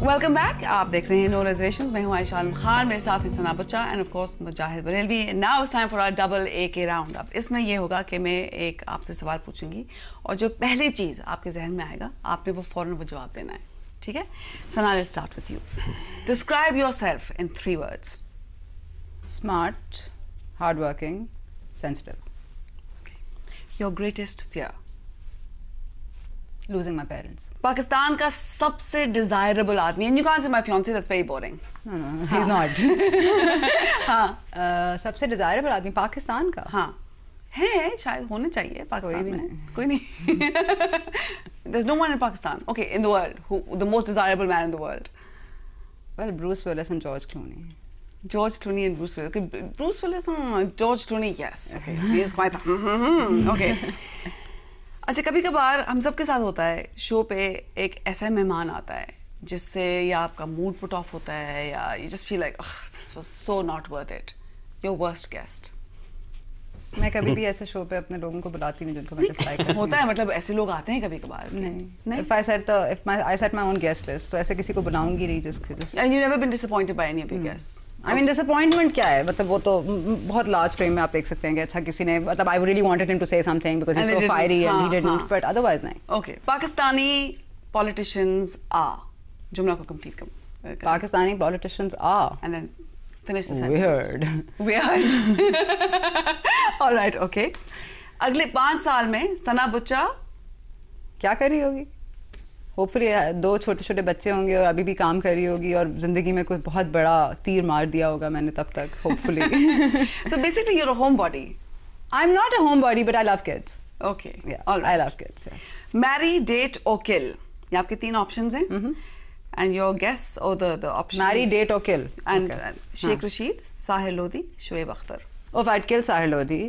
Welcome back. आप देख रहे हैं नो रिजर्वेशंस. मैं हूं आयशा आलम खान, मेरे साथ हैं Sana Bucha and of course Mujahid Barelvi. Now it's time for our double AK round up. इसमें ये होगा कि मैं एक आपसे सवाल पूछूंगी और जो पहली चीज़ आपके जहन में आएगा आपने वो फौरन वो जवाब देना है. ठीक है? Sana, let's start with you. Describe yourself in 3 words. Smart, hardworking, sensitive. Your greatest fear. Losing my parents. Pakistan का सबसे डिजायरेबल आदमी. And you can't say my fiance, that's very boring. No, he's not. हाँ. सबसे डिजायरेबल आदमी पाकिस्तान का. हाँ है, शायद होने चाहिए पाकिस्तान कोई भी में. नहीं. कोई नहीं. There's no one in Pakistan. Okay, in the world, who the most desirable man in the world? Well, Bruce Willis and George Clooney. George Clooney and Bruce Willis. Okay, Bruce Willis, George Clooney, yes. Okay, he is quite. Okay. अच्छा, कभी कभार हम सब के साथ होता है show पे एक ऐसा मेहमान आता है जिससे या आपका मूड पुट ऑफ होता है या you just feel like this was so not worth it. Your worst guest. मैं कभी भी ऐसे शो पे अपने लोगों को बुलाती नहीं जिनको मैं डिसलाइक करती हूं. होता है, मतलब ऐसे लोग आते हैं कभी कभार. नहीं. I set my own guest list, तो ऐसे किसी को बुलाऊंगी नहीं जिसके. And you never been disappointed by any of your guests? I mean, disappointment क्या है? मतलब वो तो बहुत लार्ज फ्रेम में आप देख सकते हैं कि अच्छा किसी ने, मतलब I really wanted him to say something because he's so fiery and he didn't, but otherwise नहीं. Okay. Pakistani politicians are. जुमला को complete कर. Pakistani politicians are. And then finish the sentence. Weird. All right. Okay. अगले 5 साल में सना बुच्चा क्या कर रही होगी? होपफुली 2 छोटे-छोटे बच्चे होंगे और अभी भी काम कर रही होगी और जिंदगी में कोई बहुत बड़ा तीर मार दिया होगा मैंने तब तक, hopefully. So basically you're a homebody. I'm not a homebody, but I love kids. Okay. Yeah, all right. I love kids, yes. Marry, date or kill. ये आपके 3 options हैं. And your guess or the options. Marry, date or kill. And Sheikh Rashid, Sahir Lodi, Shoaib Akhtar. Oh, if I'd kill Sahir Lodi,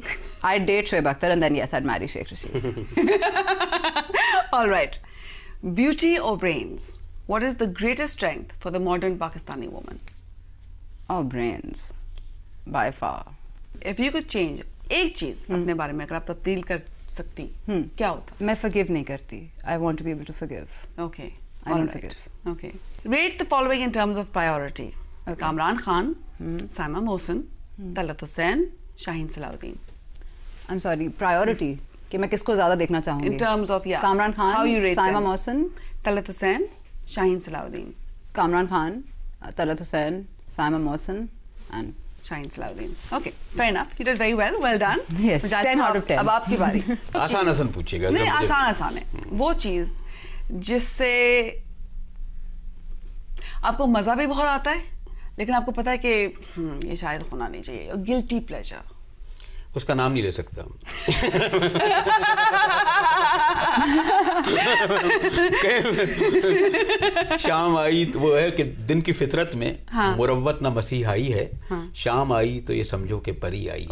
I'd date Shoaib Akhtar and then yes, I'd marry Sheikh Rashid. All right. Beauty or brains? What is the greatest strength for the modern Pakistani woman? Oh, brains. By far. If you could change एक चीज अपने बारे में अगर आप तब्दील कर सकती, क्या होता? मैं forgive नहीं करती. I want to be able to forgive. Okay. I don't forgive. Okay. Rate the following in terms of priority. Okay. Kamran Khan, Saima Mohsin, Talat Hussain, Shaheen Salahuddin. I'm sorry. Priority. कि मैं किसको ज्यादा देखना चाहूंगी? In terms of Kamran Khan, how you rate Saima them? Mohsin, Talat Hussain, Shaheen Salahuddin. Kamran Khan, Talat Hussain, Saima Mohsin and Shaheen Salahuddin. Okay, fair enough. You did very well. Well done. Yes, 10 out of 10. अब आपकी बारी. आसान पूछिएगा. नहीं, आसान है. वो चीज जिससे आपको मजा भी बहुत आता है लेकिन आपको पता है कि ये शायद होना नहीं चाहिए. Guilty pleasure. उसका नाम नहीं ले सकता. शाम आई तो वो है कि दिन की फितरत में मुरव्वत ना मसीह आई है. शाम आई तो ये समझो कि परी आई.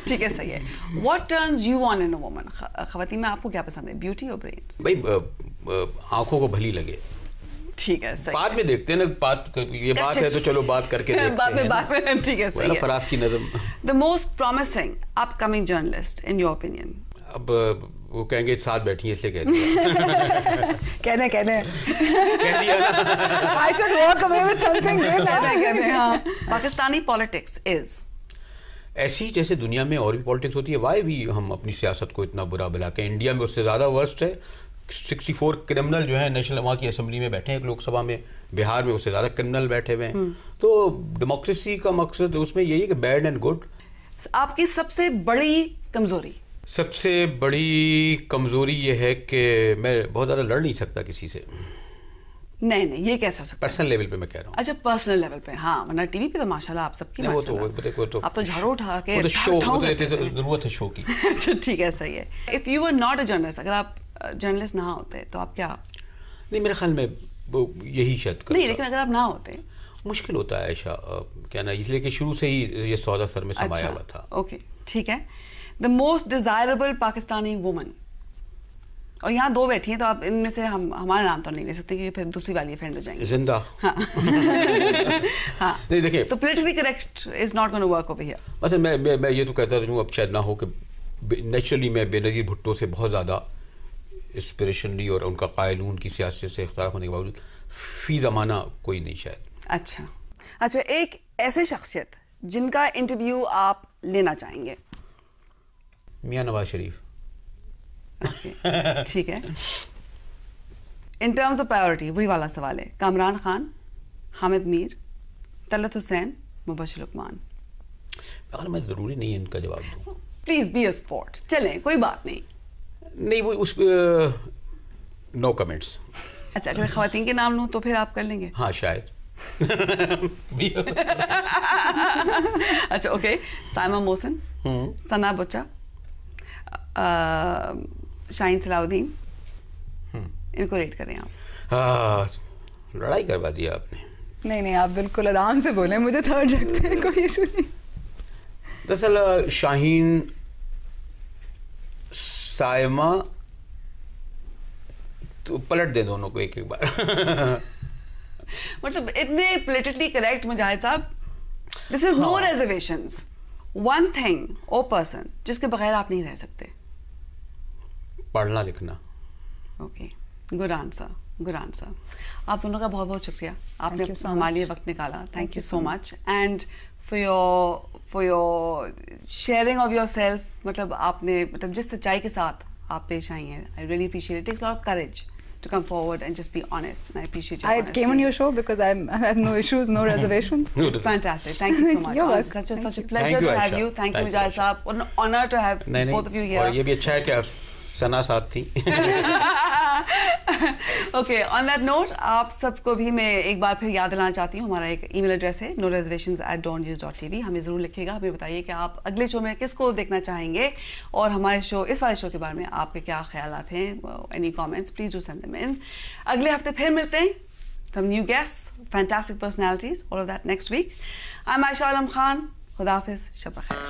ठीक है, सही है. What turns you on in a woman? खवातीन में आपको क्या पसंद है, ब्यूटी और ब्रेन्स? भाई आंखों को भली लगे. ठीक है, सही. बाद में देखते हैं ना. ये बात है तो चलो बात करके देखते हैं. बाद में ठीक है, सही है. फराज की नज़म. The most promising upcoming journalist in your opinion? अब वो कहेंगे साथ बैठी है इसलिए कह दिया. कहने कह दिया ना. I should walk away with something good. कहने हाँ. Pakistani politics is ऐसी जैसे दुनिया में और भी पॉलिटिक्स होती है. वाई भी हम अपनी सियासत को इतना बुरा भला के. इंडिया में उससे ज़्यादा वर्स्ट है. 64 क्रिमिनल जो है नेशनल वहाँ की असेंबली में बैठे हैं लोकसभा में. बिहार में उससे ज़्यादा क्रिमिनल बैठे हुए हैं. तो डेमोक्रेसी का मकसद उसमें यही है कि बैड एंड गुड. आपकी सबसे बड़ी कमजोरी? सबसे बड़ी कमजोरी ये है कि मैं बहुत ज़्यादा लड़ नहीं सकता किसी से. नहीं, ये कैसा हो सकता है? पर्सनल लेवल पे मैं कह रहा हूँ. अच्छा, पर्सनल लेवल पे. हाँ, वरना टीवी पे तो माशाल्लाह आप सबकी तो आप तो झाड़ू उठा के जरूरत है शो की. अच्छा, ठीक है, सही है. If you were not a journalist, अगर आप जर्नलिस्ट ना होते तो आप क्या? नहीं, मेरे ख्याल में वो यही शायद करता. नहीं, लेकिन अगर आप ना होते मुश्किल होता है ऐसा कहना, इसलिए कि शुरू से ही ये सौदा सर में समाया हुआ था. ओके, ठीक है. The most desirable Pakistani woman. और यहाँ 2 बैठी हैं तो आप इनमें से हमारा नाम तो नहीं ले सकते क्योंकि फिर दूसरी वाली फ्रेंड हो जाएंगी. जिंदा. हाँ. हाँ. नहीं, देखिए, तो politically correct is not going to work over here. अच्छा, मैं ये तो कहता रहूँ अब शायद ना हो कि नेचुरली मैं बेनज़ीर भुट्टो से बहुत ज़्यादा इंस्पिरेशनली और उनका कायलून की सियासत से इख्तिलाफ होने के बावजूद फी ज़माना कोई नहीं शायद। अच्छा, एक ऐसे शख्सियत जिनका इंटरव्यू आप लेना चाहेंगे? मियां नवाज शरीफ। ठीक है। इन टर्म्स ऑफ प्रायोरिटी वही वाला सवाल है, कामरान खान, हामिद मीर, तलत हुसैन, मुबशिर लुकमान। अगर मैं ज़रूरी नहीं है इनका जवाब दूँ। प्लीज बी अ स्पोर्ट, चलें कोई बात नहीं वो उस नो कमेंट्स। अच्छा, अगर ख़वातीन के नाम लूँ तो फिर आप कर लेंगे? हाँ शायद। अच्छा ओके, साइमा मोहसिन, सना बुच्चा, शाहीन सलाउद्दीन, इनको रेट करें आप। लड़ाई करवा दिया आपने। नहीं आप बिल्कुल आराम से बोलें, मुझे थर्ड रखते हैं, कोई इशू नहीं। दरअसल शाहीन, साइमा, तो पलट दे दोनों को एक बार। मतलब इतने politically correct मुजाहिद साहब, this is no reservations, one thing o person जिसके बगैर आप नहीं रह सकते। पढ़ना लिखना। Okay, good answer. आप दोनों का बहुत बहुत शुक्रिया, आपने हमारे लिए वक्त निकाला। Thank you so much and for your sharing of your self. मतलब आपने जिस सच्चाई के साथ आप पेश आई हैं, I really appreciate it. Takes lot of courage to come forward and just be honest, and I appreciate your honesty. I came on your show because I have no issues, no reservations. It's fantastic. Thank you so much. You're welcome. Such a pleasure to have you. Thank you Mujahid साहब. An honor to have both of you here. और ये भी अच्छा है कि आप सना साथ थी। Okay, on that note, आप सबको भी मैं एक बार फिर याद दिलाना चाहती हूँ, हमारा एक ईमेल एड्रेस है noreservations@dawnnews.tv। हमें ज़रूर लिखिएगा, हमें बताइए कि आप अगले शो में किसको देखना चाहेंगे और हमारे शो, इस वाले शो के बारे में आपके क्या ख्यालात हैं। Any comments please do send them in. अगले हफ्ते फिर मिलते हैं, some new guests, fantastic personalities, all of that next week. I'm Aisha Alam Khan. खुदा हाफिज़, शब बख़ैर।